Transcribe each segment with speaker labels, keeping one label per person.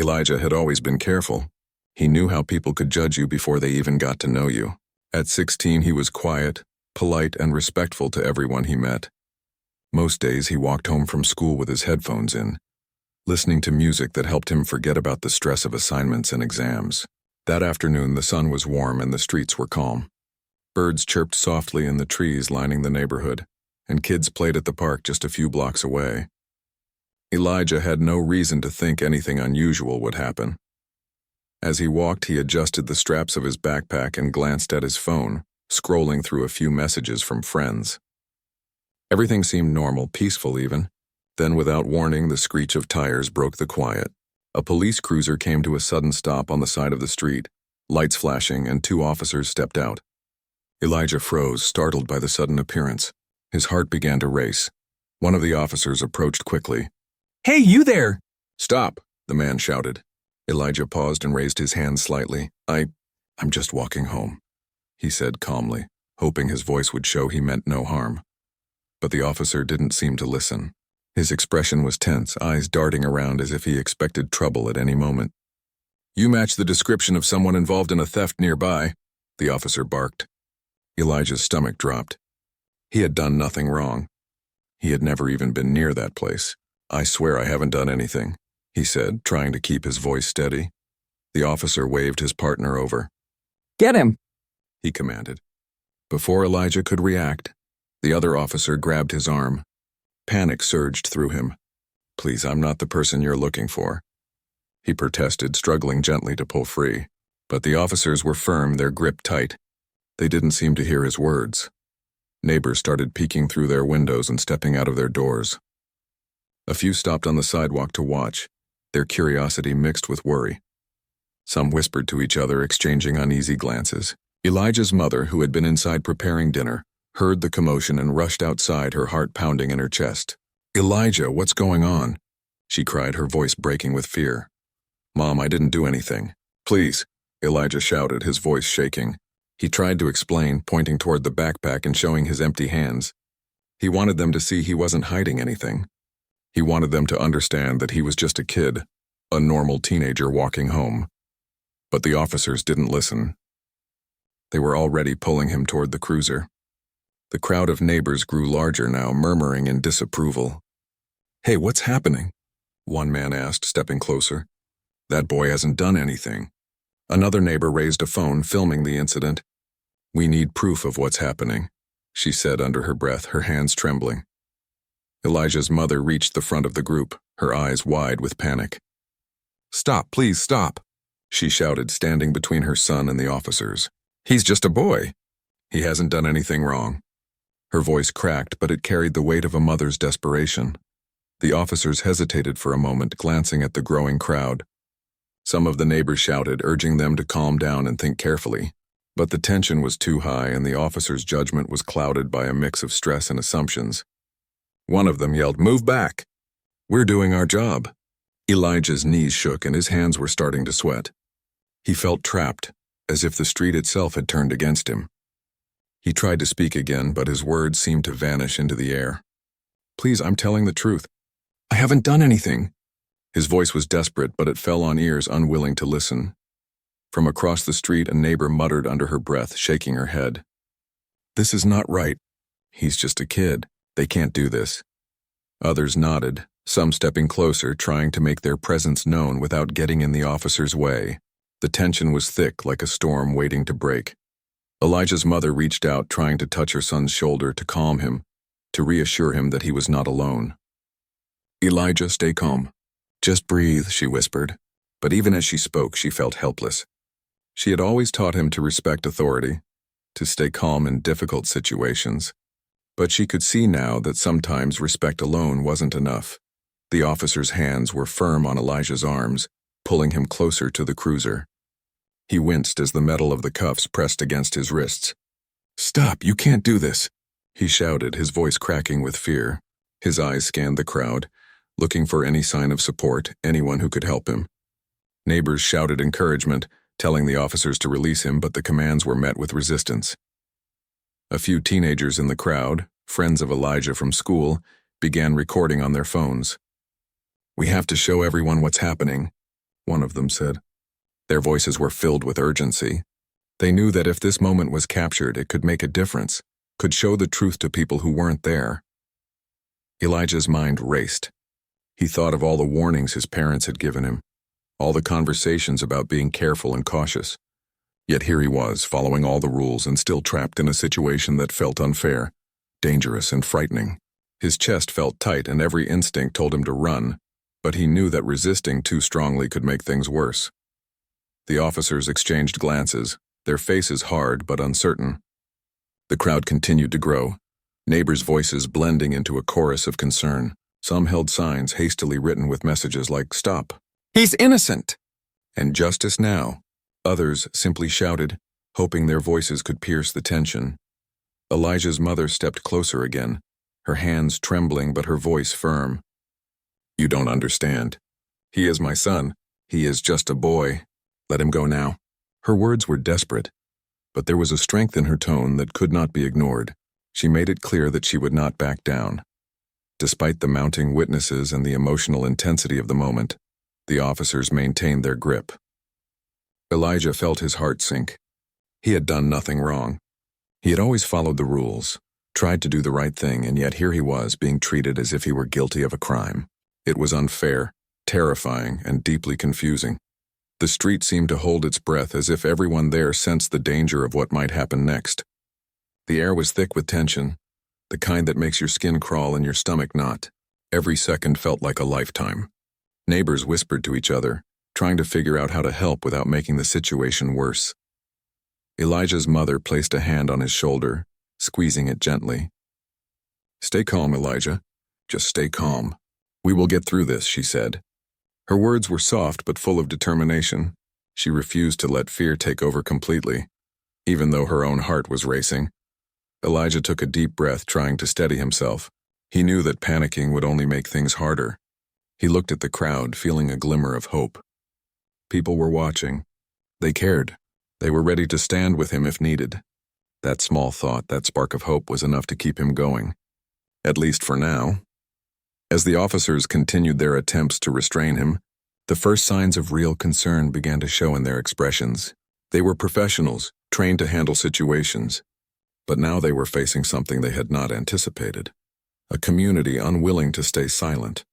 Speaker 1: Elijah had always been careful. He knew how people could judge you before they even got to know you. At 16, he was quiet, polite, and respectful to everyone he met. Most days he walked home from school with his headphones in, listening to music that helped him forget about the stress of assignments and exams. That afternoon, the sun was warm and the streets were calm. Birds chirped softly in the trees lining the neighborhood, and kids played at the park just a few blocks away. Elijah had no reason to think anything unusual would happen. As he walked, he adjusted the straps of his backpack and glanced at his phone, scrolling through a few messages from friends. Everything seemed normal, peaceful even. Then, without warning, the screech of tires broke the quiet. A police cruiser came to a sudden stop on the side of the street, lights flashing, and 2 officers stepped out. Elijah froze, startled by the sudden appearance. His heart began to race. One of the officers approached quickly.
Speaker 2: "Hey, you there!"
Speaker 1: "Stop," the man shouted. Elijah paused and raised his hand slightly. I'm just walking home," he said calmly, hoping his voice would show he meant no harm. But the officer didn't seem to listen. His expression was tense, eyes darting around as if he expected trouble at any moment. "You match the description of someone involved in a theft nearby," the officer barked. Elijah's stomach dropped. He had done nothing wrong. He had never even been near that place. "I swear I haven't done anything," he said, trying to keep his voice steady. The officer waved his partner over.
Speaker 2: "Get him!"
Speaker 1: he commanded. Before Elijah could react, the other officer grabbed his arm. Panic surged through him. "Please, I'm not the person you're looking for," he protested, struggling gently to pull free. But the officers were firm, their grip tight. They didn't seem to hear his words. Neighbors started peeking through their windows and stepping out of their doors. A few stopped on the sidewalk to watch, their curiosity mixed with worry. Some whispered to each other, exchanging uneasy glances. Elijah's mother, who had been inside preparing dinner, heard the commotion and rushed outside, her heart pounding in her chest. "Elijah, what's going on?" she cried, her voice breaking with fear. "Mom, I didn't do anything. Please," Elijah shouted, his voice shaking. He tried to explain, pointing toward the backpack and showing his empty hands. He wanted them to see he wasn't hiding anything. He wanted them to understand that he was just a kid, a normal teenager walking home. But the officers didn't listen. They were already pulling him toward the cruiser. The crowd of neighbors grew larger now, murmuring in disapproval. "Hey, what's happening?" one man asked, stepping closer. "That boy hasn't done anything." Another neighbor raised a phone, filming the incident. "We need proof of what's happening," she said under her breath, her hands trembling. Elijah's mother reached the front of the group, her eyes wide with panic. "Stop, please stop," she shouted, standing between her son and the officers. "He's just a boy. He hasn't done anything wrong." Her voice cracked, but it carried the weight of a mother's desperation. The officers hesitated for a moment, glancing at the growing crowd. Some of the neighbors shouted, urging them to calm down and think carefully. But the tension was too high, and the officer's judgment was clouded by a mix of stress and assumptions. One of them yelled, "Move back! We're doing our job." Elijah's knees shook and his hands were starting to sweat. He felt trapped, as if the street itself had turned against him. He tried to speak again, but his words seemed to vanish into the air. "Please, I'm telling the truth. I haven't done anything." His voice was desperate, but it fell on ears unwilling to listen. From across the street, a neighbor muttered under her breath, shaking her head. "This is not right. He's just a kid. They can't do this." Others nodded, some stepping closer, trying to make their presence known without getting in the officer's way. The tension was thick, like a storm waiting to break. Elijah's mother reached out, trying to touch her son's shoulder to calm him, to reassure him that he was not alone. "Elijah, stay calm. Just breathe," she whispered. But even as she spoke, she felt helpless. She had always taught him to respect authority, to stay calm in difficult situations. But she could see now that sometimes respect alone wasn't enough. The officer's hands were firm on Elijah's arms, pulling him closer to the cruiser. He winced as the metal of the cuffs pressed against his wrists. "Stop, you can't do this," he shouted, his voice cracking with fear. His eyes scanned the crowd, looking for any sign of support, anyone who could help him. Neighbors shouted encouragement, telling the officers to release him, but the commands were met with resistance. A few teenagers in the crowd, friends of Elijah from school, began recording on their phones. "We have to show everyone what's happening," one of them said. Their voices were filled with urgency. They knew that if this moment was captured, it could make a difference, could show the truth to people who weren't there. Elijah's mind raced. He thought of all the warnings his parents had given him, all the conversations about being careful and cautious. Yet here he was, following all the rules and still trapped in a situation that felt unfair, dangerous and frightening. His chest felt tight and every instinct told him to run, but he knew that resisting too strongly could make things worse. The officers exchanged glances, their faces hard but uncertain. The crowd continued to grow, neighbors' voices blending into a chorus of concern. Some held signs hastily written with messages like, "Stop! He's innocent!" and "Justice now." Others simply shouted, hoping their voices could pierce the tension. Elijah's mother stepped closer again, her hands trembling but her voice firm. "You don't understand. He is my son. He is just a boy. Let him go now." Her words were desperate, but there was a strength in her tone that could not be ignored. She made it clear that she would not back down. Despite the mounting witnesses and the emotional intensity of the moment, the officers maintained their grip. Elijah felt his heart sink. He had done nothing wrong. He had always followed the rules, tried to do the right thing, and yet here he was being treated as if he were guilty of a crime. It was unfair, terrifying, and deeply confusing. The street seemed to hold its breath as if everyone there sensed the danger of what might happen next. The air was thick with tension, the kind that makes your skin crawl and your stomach knot. Every second felt like a lifetime. Neighbors whispered to each other, trying to figure out how to help without making the situation worse. Elijah's mother placed a hand on his shoulder, squeezing it gently. "Stay calm, Elijah. Just stay calm. We will get through this," she said. Her words were soft but full of determination. She refused to let fear take over completely, even though her own heart was racing. Elijah took a deep breath, trying to steady himself. He knew that panicking would only make things harder. He looked at the crowd, feeling a glimmer of hope. People were watching. They cared. They were ready to stand with him if needed. That small thought, that spark of hope, was enough to keep him going. At least for now. As the officers continued their attempts to restrain him, the first signs of real concern began to show in their expressions. They were professionals, trained to handle situations. But now they were facing something they had not anticipated. A community unwilling to stay silent.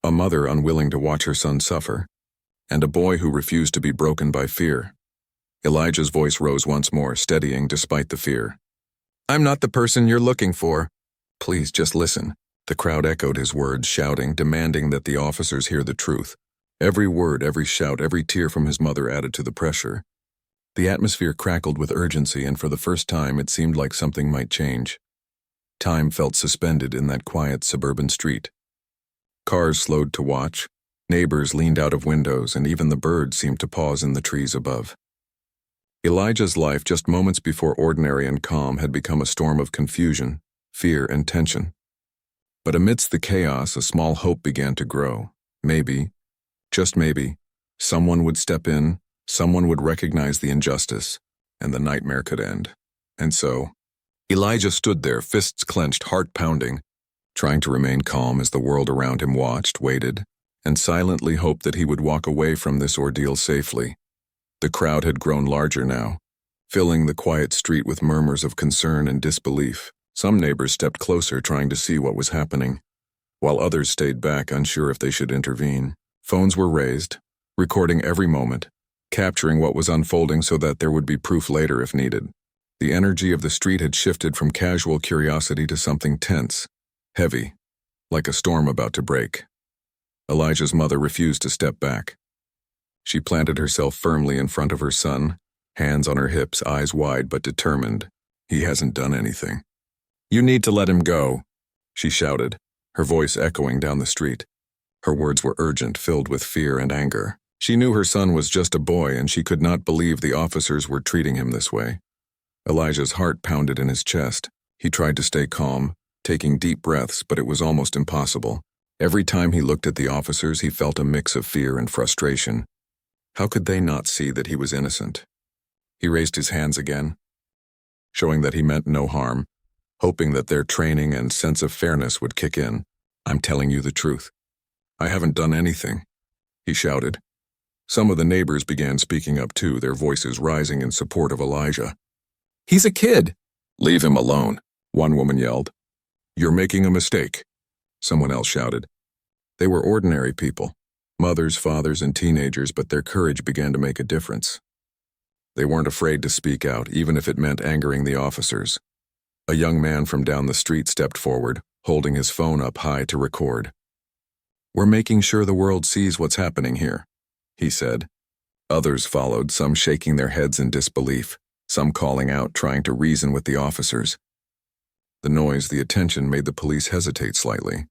Speaker 1: A mother unwilling to watch her son suffer. And a boy who refused to be broken by fear. Elijah's voice rose once more, steadying despite the fear. "I'm not the person you're looking for. Please just listen." The crowd echoed his words, shouting, demanding that the officers hear the truth. Every word, every shout, every tear from his mother added to the pressure. The atmosphere crackled with urgency, and for the first time it seemed like something might change. Time felt suspended in that quiet suburban street. Cars slowed to watch, neighbors leaned out of windows, and even the birds seemed to pause in the trees above. Elijah's life, just moments before ordinary and calm, had become a storm of confusion, fear, and tension. But amidst the chaos, a small hope began to grow. Maybe, just maybe, someone would step in, someone would recognize the injustice, and the nightmare could end. And so, Elijah stood there, fists clenched, heart pounding, trying to remain calm as the world around him watched, waited, and silently hoped that he would walk away from this ordeal safely. The crowd had grown larger now, filling the quiet street with murmurs of concern and disbelief. Some neighbors stepped closer, trying to see what was happening, while others stayed back, unsure if they should intervene. Phones were raised, recording every moment, capturing what was unfolding so that there would be proof later if needed. The energy of the street had shifted from casual curiosity to something tense, heavy, like a storm about to break. Elijah's mother refused to step back. She planted herself firmly in front of her son, hands on her hips, eyes wide but determined. "He hasn't done anything. You need to let him go," she shouted, her voice echoing down the street. Her words were urgent, filled with fear and anger. She knew her son was just a boy, and she could not believe the officers were treating him this way. Elijah's heart pounded in his chest. He tried to stay calm, taking deep breaths, but it was almost impossible. Every time he looked at the officers, he felt a mix of fear and frustration. How could they not see that he was innocent? He raised his hands again, showing that he meant no harm, hoping that their training and sense of fairness would kick in. "I'm telling you the truth. I haven't done anything," he shouted. Some of the neighbors began speaking up too, their voices rising in support of Elijah.
Speaker 2: He's a kid.
Speaker 1: "Leave him alone," one woman yelled. "You're making a mistake," someone else shouted. They were ordinary people, mothers, fathers, and teenagers, but their courage began to make a difference. They weren't afraid to speak out, even if it meant angering the officers. A young man from down the street stepped forward, holding his phone up high to record. "We're making sure the world sees what's happening here," he said. Others followed, some shaking their heads in disbelief, some calling out, trying to reason with the officers. The noise, the attention made the police hesitate slightly.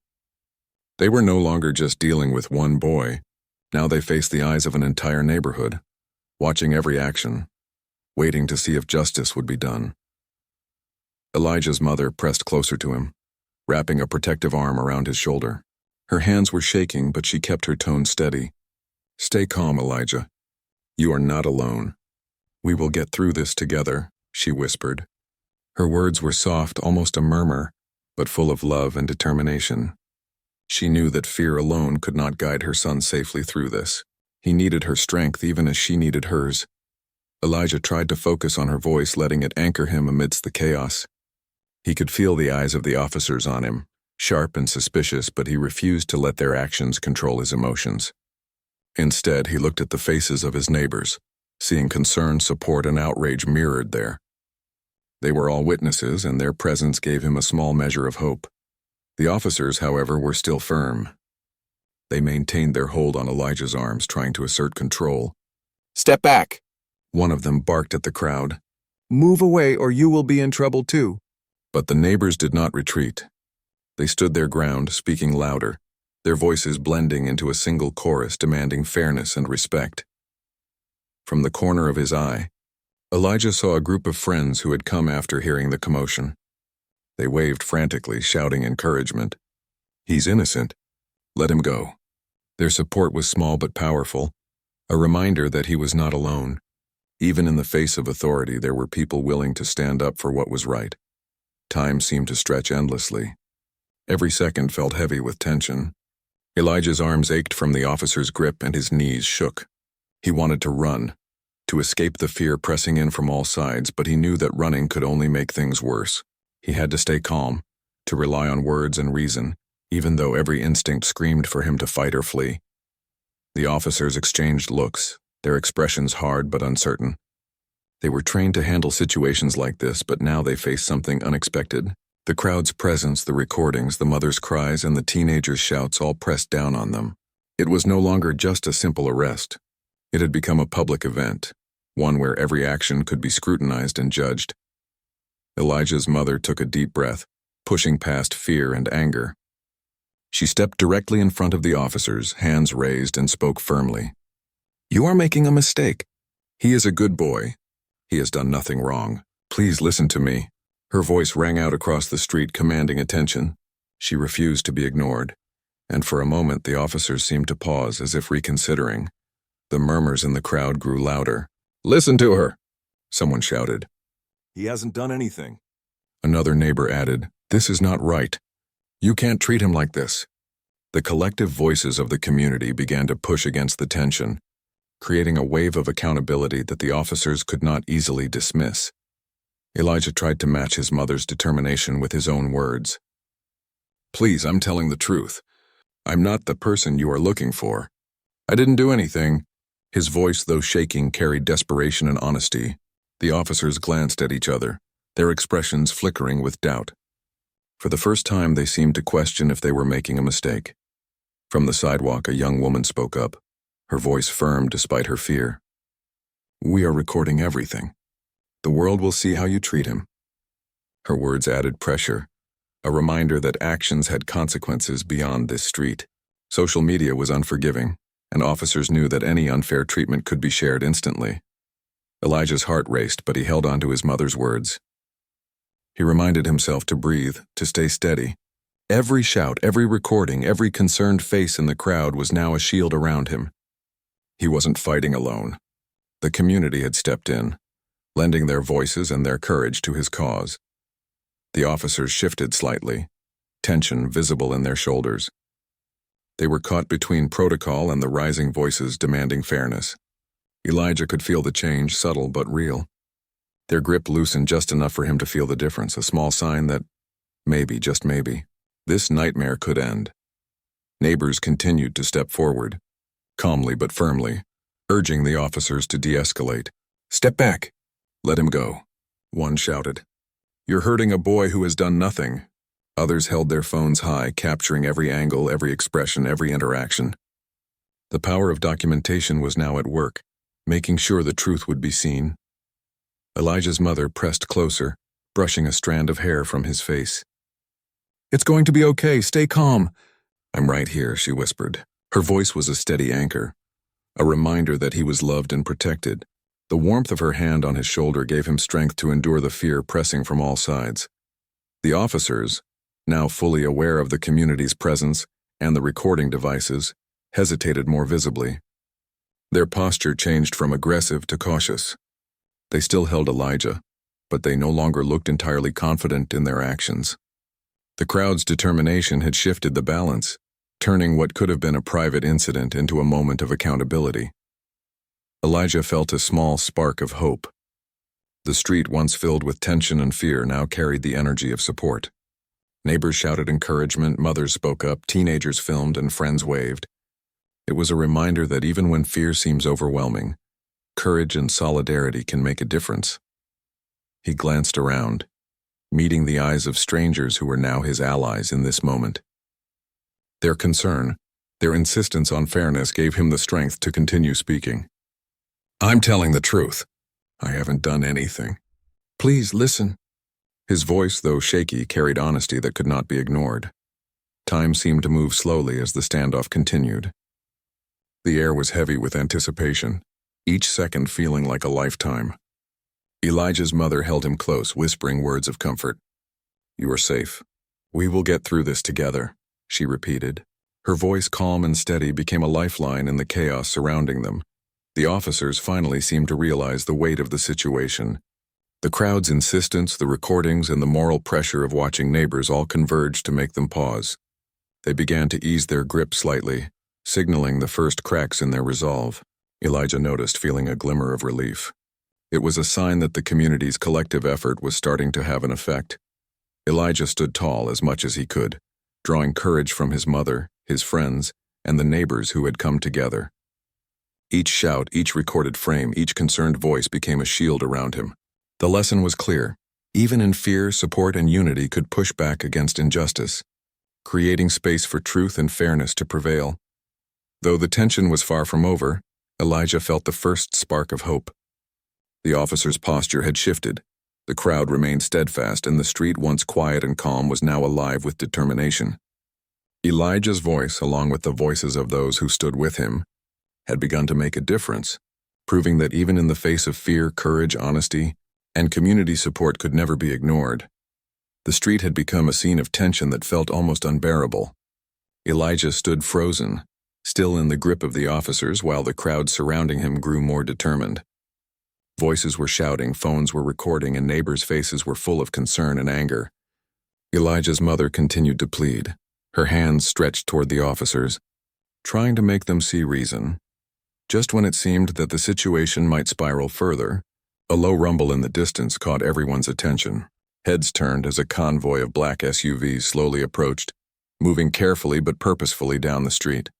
Speaker 1: They were no longer just dealing with one boy. Now they faced the eyes of an entire neighborhood, watching every action, waiting to see if justice would be done. Elijah's mother pressed closer to him, wrapping a protective arm around his shoulder. Her hands were shaking, but she kept her tone steady. "Stay calm, Elijah. You are not alone. We will get through this together," she whispered. Her words were soft, almost a murmur, but full of love and determination. She knew that fear alone could not guide her son safely through this. He needed her strength even as she needed hers. Elijah tried to focus on her voice, letting it anchor him amidst the chaos. He could feel the eyes of the officers on him, sharp and suspicious, but he refused to let their actions control his emotions. Instead, he looked at the faces of his neighbors, seeing concern, support, and outrage mirrored there. They were all witnesses, and their presence gave him a small measure of hope. The officers, however, were still firm. They maintained their hold on Elijah's arms, trying to assert control.
Speaker 2: Step back.
Speaker 1: One of them barked at the crowd.
Speaker 2: Move away or you will be in trouble too.
Speaker 1: But the neighbors did not retreat. They stood their ground, speaking louder, their voices blending into a single chorus demanding fairness and respect. From the corner of his eye, Elijah saw a group of friends who had come after hearing the commotion. They waved frantically, shouting encouragement. "He's innocent. Let him go." Their support was small but powerful, a reminder that he was not alone. Even in the face of authority, there were people willing to stand up for what was right. Time seemed to stretch endlessly. Every second felt heavy with tension. Elijah's arms ached from the officer's grip and his knees shook. He wanted to run, to escape the fear pressing in from all sides, but he knew that running could only make things worse. He had to stay calm, to rely on words and reason, even though every instinct screamed for him to fight or flee. The officers exchanged looks, their expressions hard but uncertain. They were trained to handle situations like this, but now they faced something unexpected. The crowd's presence, the recordings, the mother's cries, and the teenagers' shouts all pressed down on them. It was no longer just a simple arrest. It had become a public event, one where every action could be scrutinized and judged. Elijah's mother took a deep breath, pushing past fear and anger. She stepped directly in front of the officers, hands raised, and spoke firmly. "You are making a mistake. He is a good boy. He has done nothing wrong. Please listen to me." Her voice rang out across the street, commanding attention. She refused to be ignored, and for a moment the officers seemed to pause, as if reconsidering. The murmurs in the crowd grew louder. "Listen to her," someone shouted. "He hasn't done anything." Another neighbor added, "This is not right. You can't treat him like this." The collective voices of the community began to push against the tension, creating a wave of accountability that the officers could not easily dismiss. Elijah tried to match his mother's determination with his own words. "Please, I'm telling the truth. I'm not the person you are looking for. I didn't do anything." His voice, though shaking, carried desperation and honesty. The officers glanced at each other, their expressions flickering with doubt. For the first time, they seemed to question if they were making a mistake. From the sidewalk, a young woman spoke up, her voice firm despite her fear. "We are recording everything. The world will see how you treat him." Her words added pressure, a reminder that actions had consequences beyond this street. Social media was unforgiving, and officers knew that any unfair treatment could be shared instantly. Elijah's heart raced, but he held on to his mother's words. He reminded himself to breathe, to stay steady. Every shout, every recording, every concerned face in the crowd was now a shield around him. He wasn't fighting alone. The community had stepped in, lending their voices and their courage to his cause. The officers shifted slightly, tension visible in their shoulders. They were caught between protocol and the rising voices demanding fairness. Elijah could feel the change, subtle but real. Their grip loosened just enough for him to feel the difference, a small sign that maybe, just maybe, this nightmare could end. Neighbors continued to step forward, calmly but firmly, urging the officers to de-escalate.
Speaker 2: Step back.
Speaker 1: Let him go, one shouted. You're hurting a boy who has done nothing. Others held their phones high, capturing every angle, every expression, every interaction. The power of documentation was now at work, making sure the truth would be seen. Elijah's mother pressed closer, brushing a strand of hair from his face.
Speaker 2: It's going to be okay. Stay calm.
Speaker 1: I'm right here, she whispered. Her voice was a steady anchor, a reminder that he was loved and protected. The warmth of her hand on his shoulder gave him strength to endure the fear pressing from all sides. The officers, now fully aware of the community's presence and the recording devices, hesitated more visibly. Their posture changed from aggressive to cautious. They still held Elijah, but they no longer looked entirely confident in their actions. The crowd's determination had shifted the balance, turning what could have been a private incident into a moment of accountability. Elijah felt a small spark of hope. The street, once filled with tension and fear, now carried the energy of support. Neighbors shouted encouragement, mothers spoke up, teenagers filmed, and friends waved. It was a reminder that even when fear seems overwhelming, courage and solidarity can make a difference. He glanced around, meeting the eyes of strangers who were now his allies in this moment. Their concern, their insistence on fairness gave him the strength to continue speaking. I'm telling the truth. I haven't done anything. Please listen. His voice, though shaky, carried honesty that could not be ignored. Time seemed to move slowly as the standoff continued. The air was heavy with anticipation, each second feeling like a lifetime. Elijah's mother held him close, whispering words of comfort. You are safe. We will get through this together, she repeated. Her voice, calm and steady, became a lifeline in the chaos surrounding them. The officers finally seemed to realize the weight of the situation. The crowd's insistence, the recordings, and the moral pressure of watching neighbors all converged to make them pause. They began to ease their grip slightly, signaling the first cracks in their resolve. Elijah noticed, feeling a glimmer of relief. It was a sign that the community's collective effort was starting to have an effect. Elijah stood tall as much as he could, drawing courage from his mother, his friends, and the neighbors who had come together. Each shout, each recorded frame, each concerned voice became a shield around him. The lesson was clear. Even in fear, support and unity could push back against injustice, creating space for truth and fairness to prevail. Though the tension was far from over, Elijah felt the first spark of hope. The officer's posture had shifted. The crowd remained steadfast, and the street, once quiet and calm, was now alive with determination. Elijah's voice, along with the voices of those who stood with him, had begun to make a difference, proving that even in the face of fear, courage, honesty, and community support could never be ignored. The street had become a scene of tension that felt almost unbearable. Elijah stood frozen, still in the grip of the officers, while the crowd surrounding him grew more determined. Voices were shouting, phones were recording, and neighbors' faces were full of concern and anger. Elijah's mother continued to plead, her hands stretched toward the officers, trying to make them see reason. Just when it seemed that the situation might spiral further, a low rumble in the distance caught everyone's attention. Heads turned as a convoy of black SUVs slowly approached, moving carefully but purposefully down the street.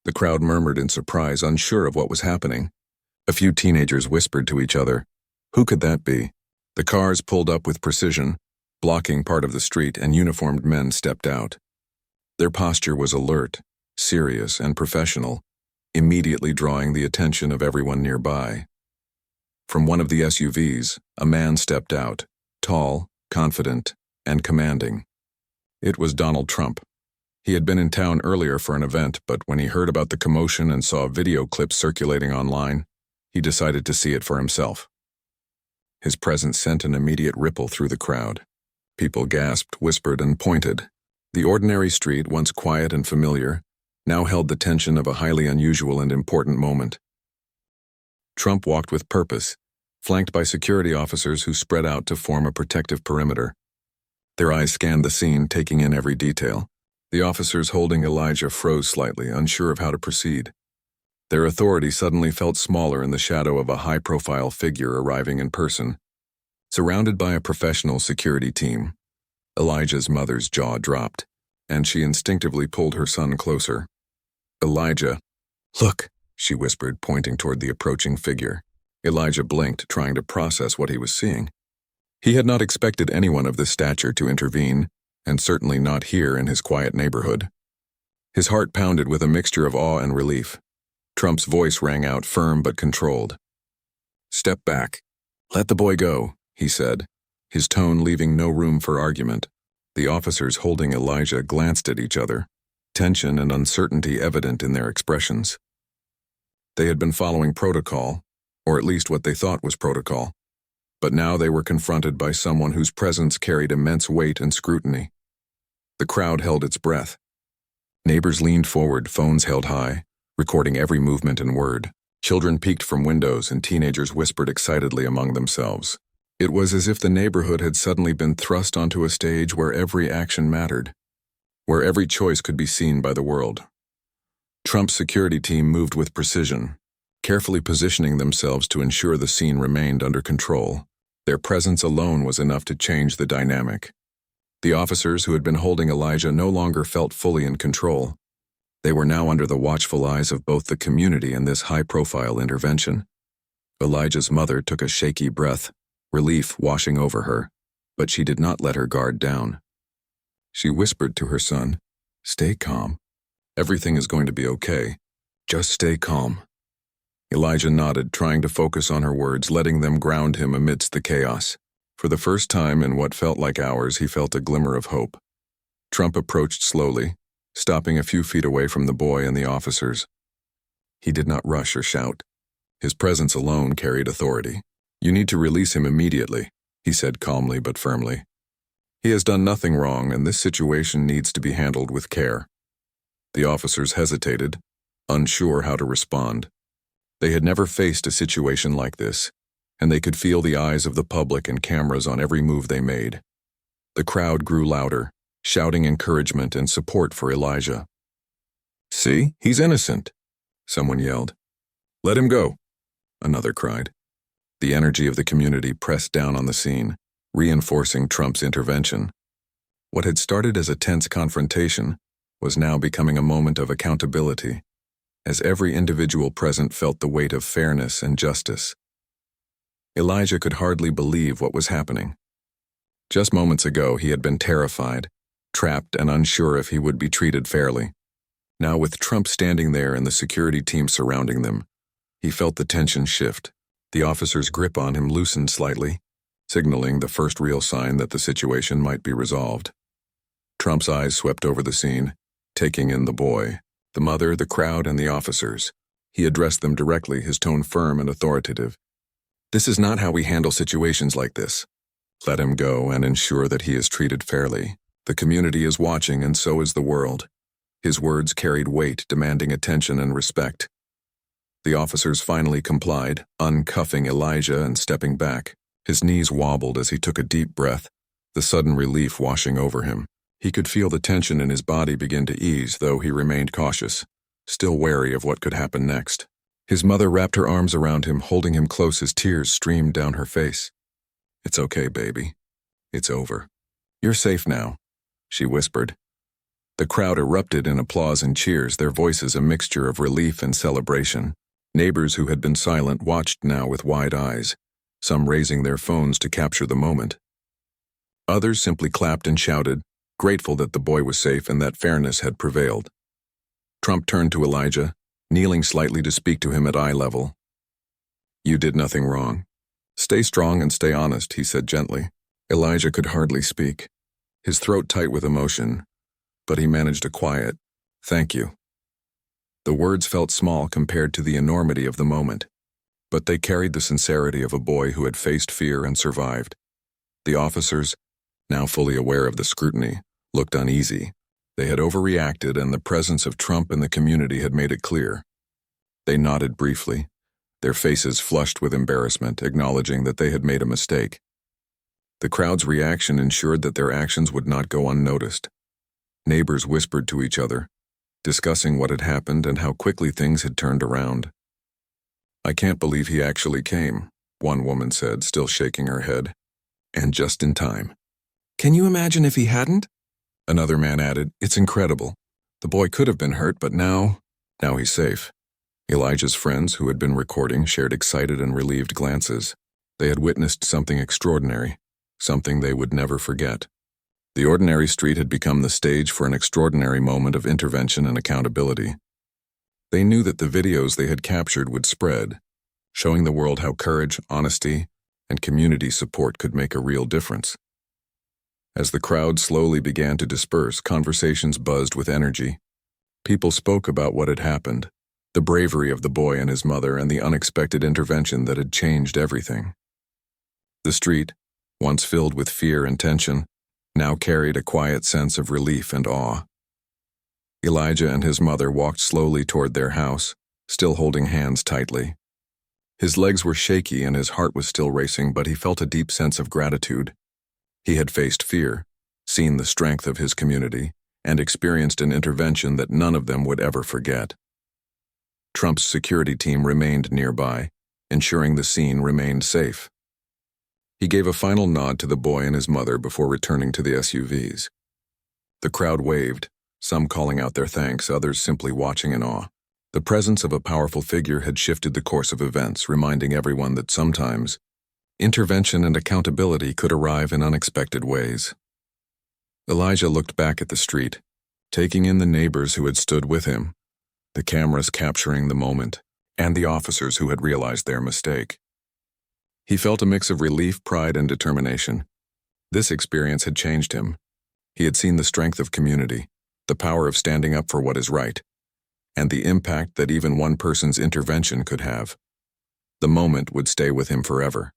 Speaker 1: The crowd murmured in surprise, unsure of what was happening. A few teenagers whispered to each other. Who could that be? The cars pulled up with precision, blocking part of the street, and uniformed men stepped out. Their posture was alert, serious, and professional, immediately drawing the attention of everyone nearby. From one of the SUVs, a man stepped out, tall, confident, and commanding. It was Donald Trump. He had been in town earlier for an event, but when he heard about the commotion and saw video clips circulating online, he decided to see it for himself. His presence sent an immediate ripple through the crowd. People gasped, whispered, and pointed. The ordinary street, once quiet and familiar, now held the tension of a highly unusual and important moment. Trump walked with purpose, flanked by security officers who spread out to form a protective perimeter. Their eyes scanned the scene, taking in every detail. The officers holding Elijah froze slightly, unsure of how to proceed. Their authority suddenly felt smaller in the shadow of a high-profile figure arriving in person. Surrounded by a professional security team, Elijah's mother's jaw dropped, and she instinctively pulled her son closer. Elijah, "Look," she whispered, pointing toward the approaching figure. Elijah blinked, trying to process what he was seeing. He had not expected anyone of this stature to intervene, and certainly not here in his quiet neighborhood. His heart pounded with a mixture of awe and relief. Trump's voice rang out, firm but controlled. "Step back. Let the boy go," he said, his tone leaving no room for argument. The officers holding Elijah glanced at each other, tension and uncertainty evident in their expressions. They had been following protocol, or at least what they thought was protocol. But now they were confronted by someone whose presence carried immense weight and scrutiny. The crowd held its breath. Neighbors leaned forward, phones held high, recording every movement and word. Children peeked from windows and teenagers whispered excitedly among themselves. It was as if the neighborhood had suddenly been thrust onto a stage where every action mattered, where every choice could be seen by the world. Trump's security team moved with precision, carefully positioning themselves to ensure the scene remained under control. Their presence alone was enough to change the dynamic. The officers who had been holding Elijah no longer felt fully in control. They were now under the watchful eyes of both the community and this high-profile intervention. Elijah's mother took a shaky breath, relief washing over her, but she did not let her guard down. She whispered to her son, "Stay calm. Everything is going to be okay. Just stay calm." Elijah nodded, trying to focus on her words, letting them ground him amidst the chaos. For the first time in what felt like hours, he felt a glimmer of hope. Trump approached slowly, stopping a few feet away from the boy and the officers. He did not rush or shout. His presence alone carried authority. "You need to release him immediately," he said calmly but firmly. "He has done nothing wrong, and this situation needs to be handled with care." The officers hesitated, unsure how to respond. They had never faced a situation like this, and they could feel the eyes of the public and cameras on every move they made. The crowd grew louder, shouting encouragement and support for Elijah. "See, he's innocent," someone yelled. "Let him go," another cried. The energy of the community pressed down on the scene, reinforcing Trump's intervention. What had started as a tense confrontation was now becoming a moment of accountability, as every individual present felt the weight of fairness and justice. Elijah could hardly believe what was happening. Just moments ago, he had been terrified, trapped and unsure if he would be treated fairly. Now, with Trump standing there and the security team surrounding them, he felt the tension shift. The officer's grip on him loosened slightly, signaling the first real sign that the situation might be resolved. Trump's eyes swept over the scene, taking in the boy, the mother, the crowd, and the officers. He addressed them directly, his tone firm and authoritative. "This is not how we handle situations like this. Let him go and ensure that he is treated fairly. The community is watching, and so is the world." His words carried weight, demanding attention and respect. The officers finally complied, uncuffing Elijah and stepping back. His knees wobbled as he took a deep breath, the sudden relief washing over him. He could feel the tension in his body begin to ease, though he remained cautious, still wary of what could happen next. His mother wrapped her arms around him, holding him close as tears streamed down her face. "It's okay, baby. It's over. You're safe now," she whispered. The crowd erupted in applause and cheers, their voices a mixture of relief and celebration. Neighbors who had been silent watched now with wide eyes, some raising their phones to capture the moment. Others simply clapped and shouted, grateful that the boy was safe and that fairness had prevailed. Trump turned to Elijah, kneeling slightly to speak to him at eye level. "You did nothing wrong. Stay strong and stay honest," he said gently. Elijah could hardly speak, his throat tight with emotion, but he managed a quiet, "Thank you." The words felt small compared to the enormity of the moment, but they carried the sincerity of a boy who had faced fear and survived. The officers, now fully aware of the scrutiny, looked uneasy. They had overreacted, and the presence of Trump in the community had made it clear. They nodded briefly, their faces flushed with embarrassment, acknowledging that they had made a mistake. The crowd's reaction ensured that their actions would not go unnoticed. Neighbors whispered to each other, discussing what had happened and how quickly things had turned around. "I can't believe he actually came," one woman said, still shaking her head. "And just in time." "Can you imagine if he hadn't?" Another man added, "It's incredible. The boy could have been hurt, but now he's safe." Elijah's friends, who had been recording, shared excited and relieved glances. They had witnessed something extraordinary, something they would never forget. The ordinary street had become the stage for an extraordinary moment of intervention and accountability. They knew that the videos they had captured would spread, showing the world how courage, honesty, and community support could make a real difference. As the crowd slowly began to disperse, conversations buzzed with energy. People spoke about what had happened, the bravery of the boy and his mother, and the unexpected intervention that had changed everything. The street, once filled with fear and tension, now carried a quiet sense of relief and awe. Elijah and his mother walked slowly toward their house, still holding hands tightly. His legs were shaky and his heart was still racing, but he felt a deep sense of gratitude. He had faced fear, seen the strength of his community, and experienced an intervention that none of them would ever forget. Trump's security team remained nearby, ensuring the scene remained safe. He gave a final nod to the boy and his mother before returning to the SUVs. The crowd waved, some calling out their thanks, others simply watching in awe. The presence of a powerful figure had shifted the course of events, reminding everyone that sometimes intervention and accountability could arrive in unexpected ways. Elijah looked back at the street, taking in the neighbors who had stood with him, the cameras capturing the moment, and the officers who had realized their mistake. He felt a mix of relief, pride, and determination. This experience had changed him. He had seen the strength of community, the power of standing up for what is right, and the impact that even one person's intervention could have. The moment would stay with him forever.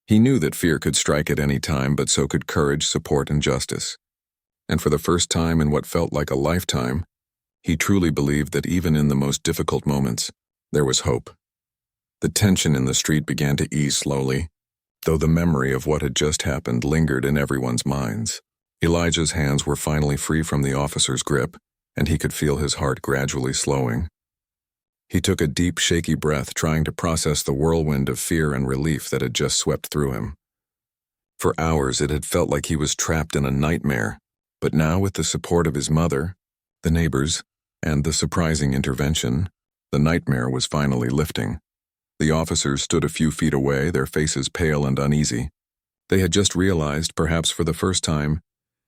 Speaker 1: He knew that fear could strike at any time, but so could courage, support, and justice. And for the first time in what felt like a lifetime, he truly believed that even in the most difficult moments, there was hope. The tension in the street began to ease slowly, though the memory of what had just happened lingered in everyone's minds. Elijah's hands were finally free from the officer's grip, and he could feel his heart gradually slowing. He took a deep, shaky breath, trying to process the whirlwind of fear and relief that had just swept through him. For hours it had felt like he was trapped in a nightmare, but now with the support of his mother, the neighbors, and the surprising intervention, the nightmare was finally lifting. The officers stood a few feet away, their faces pale and uneasy. They had just realized, perhaps for the first time,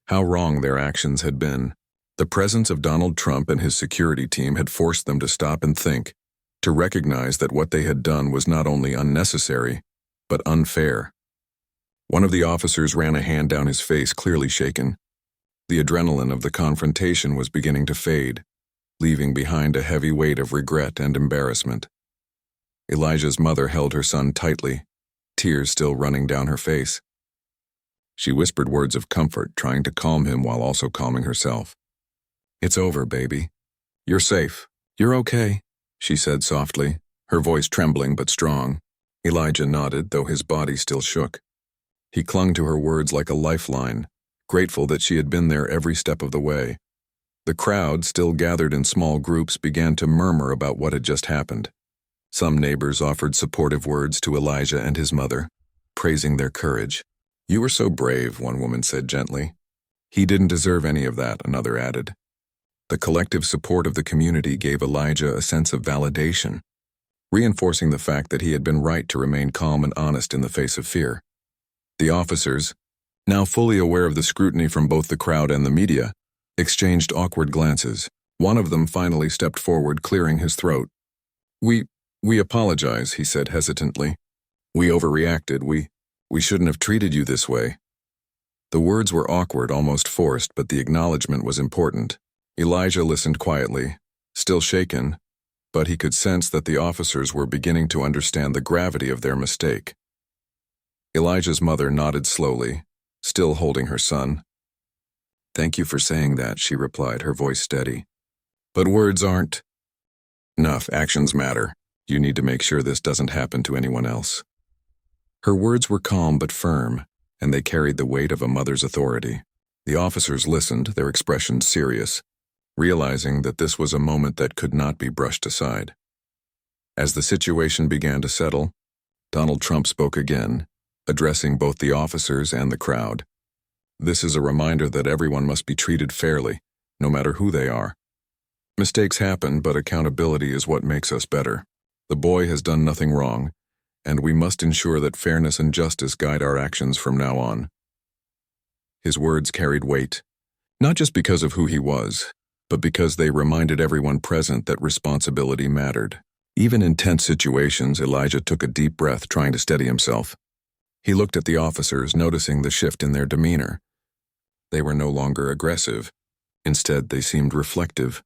Speaker 1: how wrong their actions had been. The presence of Donald Trump and his security team had forced them to stop and think, to recognize that what they had done was not only unnecessary, but unfair. One of the officers ran a hand down his face, clearly shaken. The adrenaline of the confrontation was beginning to fade, leaving behind a heavy weight of regret and embarrassment. Elijah's mother held her son tightly, tears still running down her face. She whispered words of comfort, trying to calm him while also calming herself. "It's over, baby. You're safe. You're okay," she said softly, her voice trembling but strong. Elijah nodded, though his body still shook. He clung to her words like a lifeline, grateful that she had been there every step of the way. The crowd, still gathered in small groups, began to murmur about what had just happened. Some neighbors offered supportive words to Elijah and his mother, praising their courage. "You were so brave," one woman said gently. "He didn't deserve any of that," another added. The collective support of the community gave Elijah a sense of validation, reinforcing the fact that he had been right to remain calm and honest in the face of fear. The officers, now fully aware of the scrutiny from both the crowd and the media, exchanged awkward glances. One of them finally stepped forward, clearing his throat. We apologize," he said hesitantly. "We overreacted. We shouldn't have treated you this way." The words were awkward, almost forced, but the acknowledgement was important. Elijah listened quietly, still shaken, but he could sense that the officers were beginning to understand the gravity of their mistake. Elijah's mother nodded slowly, still holding her son. "Thank you for saying that," she replied, her voice steady. "But words aren't enough. Actions matter. You need to make sure this doesn't happen to anyone else." Her words were calm but firm, and they carried the weight of a mother's authority. The officers listened, their expressions serious, realizing that this was a moment that could not be brushed aside. As the situation began to settle, Donald Trump spoke again, addressing both the officers and the crowd. This is a reminder that everyone must be treated fairly, no matter who they are. Mistakes happen, but accountability is what makes us better. The boy has done nothing wrong, and we must ensure that fairness and justice guide our actions from now on. His words carried weight, not just because of who he was, but because they reminded everyone present that responsibility mattered. Even in tense situations, Elijah took a deep breath, trying to steady himself. He looked at the officers, noticing the shift in their demeanor. They were no longer aggressive. Instead, they seemed reflective,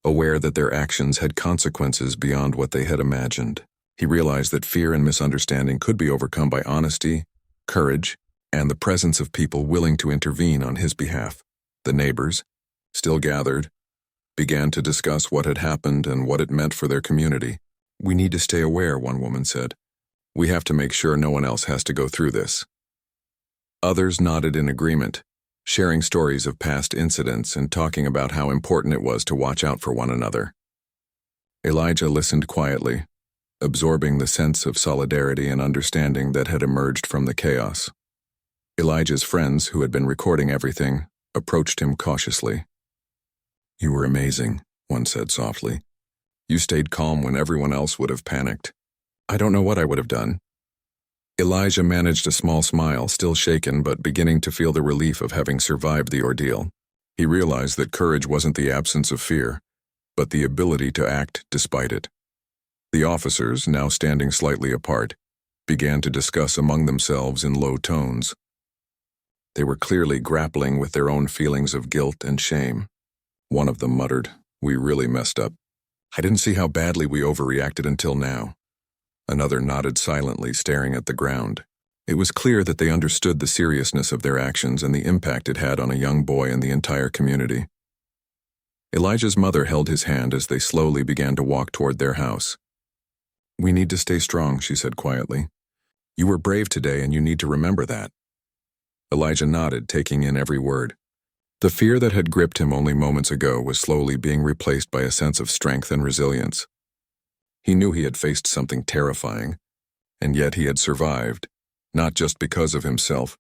Speaker 1: aware that their actions had consequences beyond what they had imagined. He realized that fear and misunderstanding could be overcome by honesty, courage, and the presence of people willing to intervene on his behalf. The neighbors, still gathered, began to discuss what had happened and what it meant for their community. "We need to stay aware," one woman said. "We have to make sure no one else has to go through this." Others nodded in agreement, sharing stories of past incidents and talking about how important it was to watch out for one another. Elijah listened quietly, absorbing the sense of solidarity and understanding that had emerged from the chaos. Elijah's friends, who had been recording everything, approached him cautiously. "You were amazing," one said softly. "You stayed calm when everyone else would have panicked." "I don't know what I would have done." Elijah managed a small smile, still shaken but beginning to feel the relief of having survived the ordeal. He realized that courage wasn't the absence of fear, but the ability to act despite it. The officers, now standing slightly apart, began to discuss among themselves in low tones. They were clearly grappling with their own feelings of guilt and shame. One of them muttered, "We really messed up. I didn't see how badly we overreacted until now." Another nodded silently, staring at the ground. It was clear that they understood the seriousness of their actions and the impact it had on a young boy and the entire community. Elijah's mother held his hand as they slowly began to walk toward their house. "We need to stay strong," she said quietly. "You were brave today, and you need to remember that." Elijah nodded, taking in every word. The fear that had gripped him only moments ago was slowly being replaced by a sense of strength and resilience. He knew he had faced something terrifying, and yet he had survived, not just because of himself,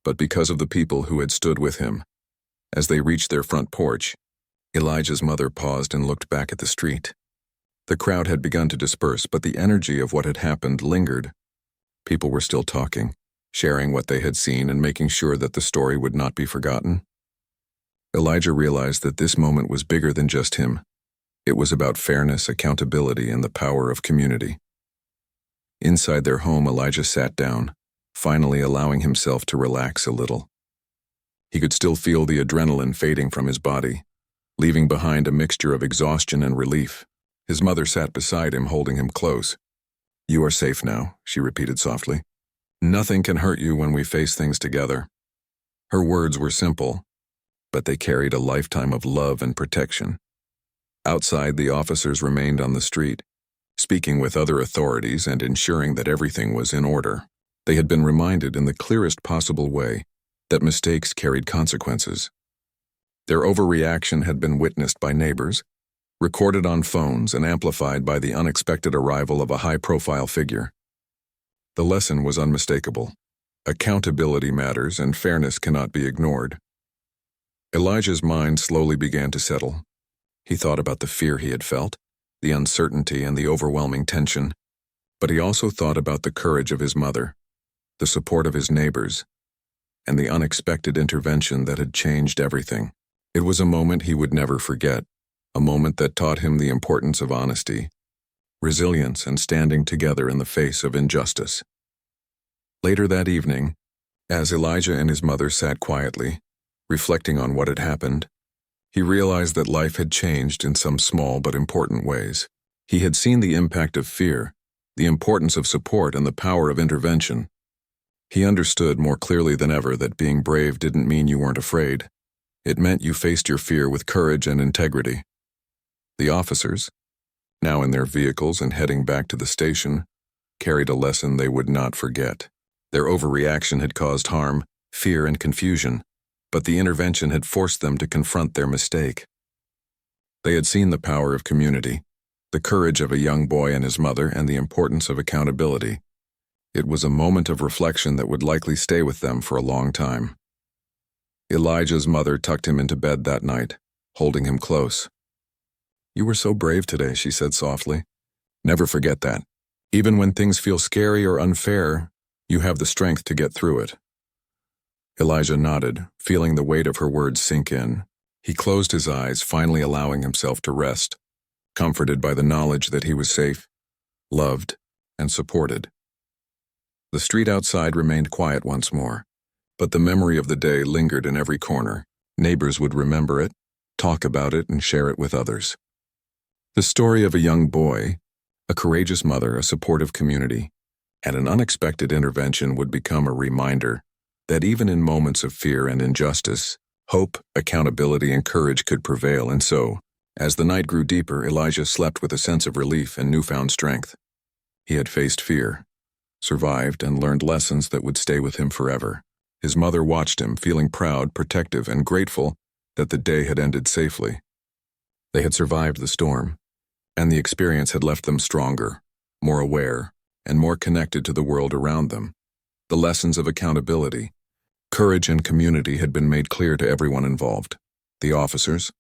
Speaker 1: but because of the people who had stood with him. As they reached their front porch, Elijah's mother paused and looked back at the street. The crowd had begun to disperse, but the energy of what had happened lingered. People were still talking, sharing what they had seen and making sure that the story would not be forgotten. Elijah realized that this moment was bigger than just him. It was about fairness, accountability, and the power of community. Inside their home, Elijah sat down, finally allowing himself to relax a little. He could still feel the adrenaline fading from his body, leaving behind a mixture of exhaustion and relief. His mother sat beside him, holding him close. "You are safe now," she repeated softly. "Nothing can hurt you when we face things together." Her words were simple, but they carried a lifetime of love and protection. Outside, the officers remained on the street, speaking with other authorities and ensuring that everything was in order. They had been reminded in the clearest possible way that mistakes carried consequences. Their overreaction had been witnessed by neighbors, recorded on phones, and amplified by the unexpected arrival of a high-profile figure. The lesson was unmistakable. Accountability matters, and fairness cannot be ignored. Elijah's mind slowly began to settle. He thought about the fear he had felt, the uncertainty and the overwhelming tension, but he also thought about the courage of his mother, the support of his neighbors, and the unexpected intervention that had changed everything. It was a moment he would never forget, a moment that taught him the importance of honesty, resilience, and standing together in the face of injustice. Later that evening, as Elijah and his mother sat quietly, reflecting on what had happened, he realized that life had changed in some small but important ways. He had seen the impact of fear, the importance of support, and the power of intervention. He understood more clearly than ever that being brave didn't mean you weren't afraid. It meant you faced your fear with courage and integrity. The officers, now in their vehicles and heading back to the station, carried a lesson they would not forget. Their overreaction had caused harm, fear, and confusion, but the intervention had forced them to confront their mistake. They had seen the power of community, the courage of a young boy and his mother, and the importance of accountability. It was a moment of reflection that would likely stay with them for a long time. Elijah's mother tucked him into bed that night, holding him close. "You were so brave today," she said softly. "Never forget that. Even when things feel scary or unfair, you have the strength to get through it." Elijah nodded, feeling the weight of her words sink in. He closed his eyes, finally allowing himself to rest, comforted by the knowledge that he was safe, loved, and supported. The street outside remained quiet once more, but the memory of the day lingered in every corner. Neighbors would remember it, talk about it, and share it with others. The story of a young boy, a courageous mother, a supportive community, and an unexpected intervention would become a reminder that even in moments of fear and injustice, hope, accountability, and courage could prevail. And so, as the night grew deeper, Elijah slept with a sense of relief and newfound strength. He had faced fear, survived, and learned lessons that would stay with him forever. His mother watched him, feeling proud, protective, and grateful that the day had ended safely. They had survived the storm, and the experience had left them stronger, more aware, and more connected to the world around them. The lessons of accountability, courage, and community had been made clear to everyone involved: the officers,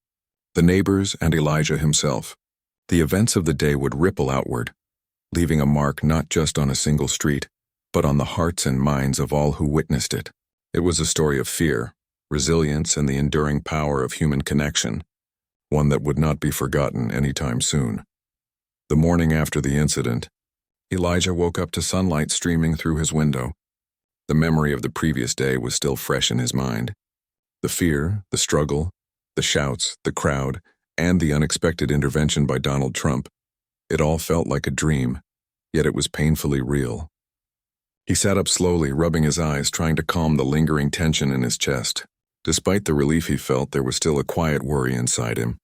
Speaker 1: the neighbors, and Elijah himself. The events of the day would ripple outward, leaving a mark not just on a single street, but on the hearts and minds of all who witnessed it. It was a story of fear, resilience, and the enduring power of human connection, one that would not be forgotten anytime soon. The morning after the incident, Elijah woke up to sunlight streaming through his window. The memory of the previous day was still fresh in his mind. The fear, the struggle, the shouts, the crowd, and the unexpected intervention by Donald Trump. It all felt like a dream, yet it was painfully real. He sat up slowly, rubbing his eyes, trying to calm the lingering tension in his chest. Despite the relief he felt, there was still a quiet worry inside him.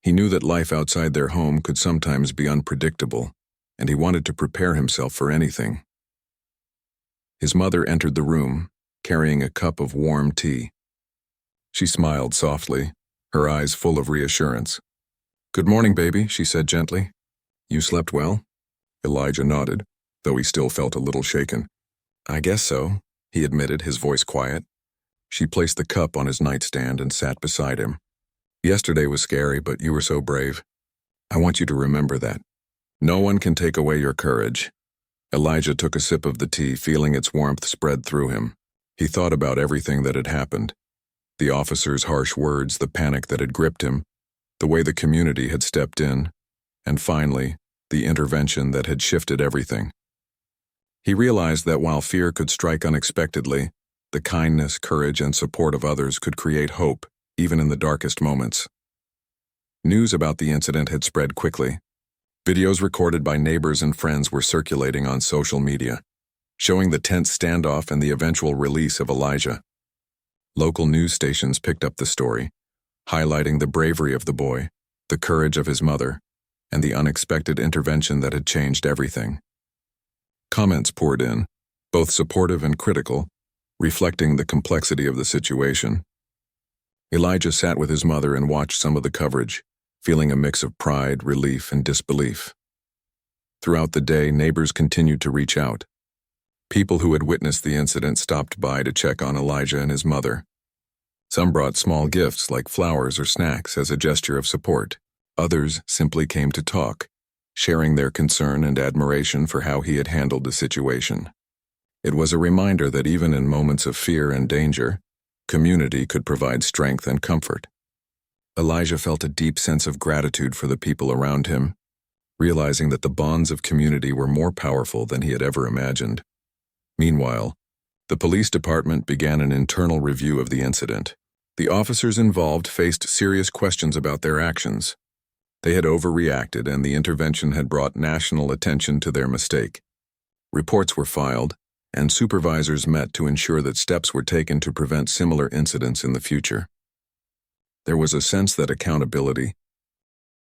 Speaker 1: He knew that life outside their home could sometimes be unpredictable, and he wanted to prepare himself for anything. His mother entered the room, carrying a cup of warm tea. She smiled softly, her eyes full of reassurance. "Good morning, baby," she said gently. "You slept well?" Elijah nodded, though he still felt a little shaken. "I guess so," he admitted, his voice quiet. She placed the cup on his nightstand and sat beside him. "Yesterday was scary, but you were so brave. I want you to remember that. No one can take away your courage." Elijah took a sip of the tea, feeling its warmth spread through him. He thought about everything that had happened: the officer's harsh words, the panic that had gripped him, the way the community had stepped in, and finally, the intervention that had shifted everything. He realized that while fear could strike unexpectedly, the kindness, courage, and support of others could create hope, even in the darkest moments. News about the incident had spread quickly. Videos recorded by neighbors and friends were circulating on social media, showing the tense standoff and the eventual release of Elijah. Local news stations picked up the story, highlighting the bravery of the boy, the courage of his mother, and the unexpected intervention that had changed everything. Comments poured in, both supportive and critical, reflecting the complexity of the situation. Elijah sat with his mother and watched some of the coverage, feeling a mix of pride, relief, and disbelief. Throughout the day, neighbors continued to reach out. People who had witnessed the incident stopped by to check on Elijah and his mother. Some brought small gifts like flowers or snacks as a gesture of support. Others simply came to talk, sharing their concern and admiration for how he had handled the situation. It was a reminder that even in moments of fear and danger, community could provide strength and comfort. Elijah felt a deep sense of gratitude for the people around him, realizing that the bonds of community were more powerful than he had ever imagined. Meanwhile, the police department began an internal review of the incident. The officers involved faced serious questions about their actions. They had overreacted, and the intervention had brought national attention to their mistake. Reports were filed, and supervisors met to ensure that steps were taken to prevent similar incidents in the future. There was a sense that accountability,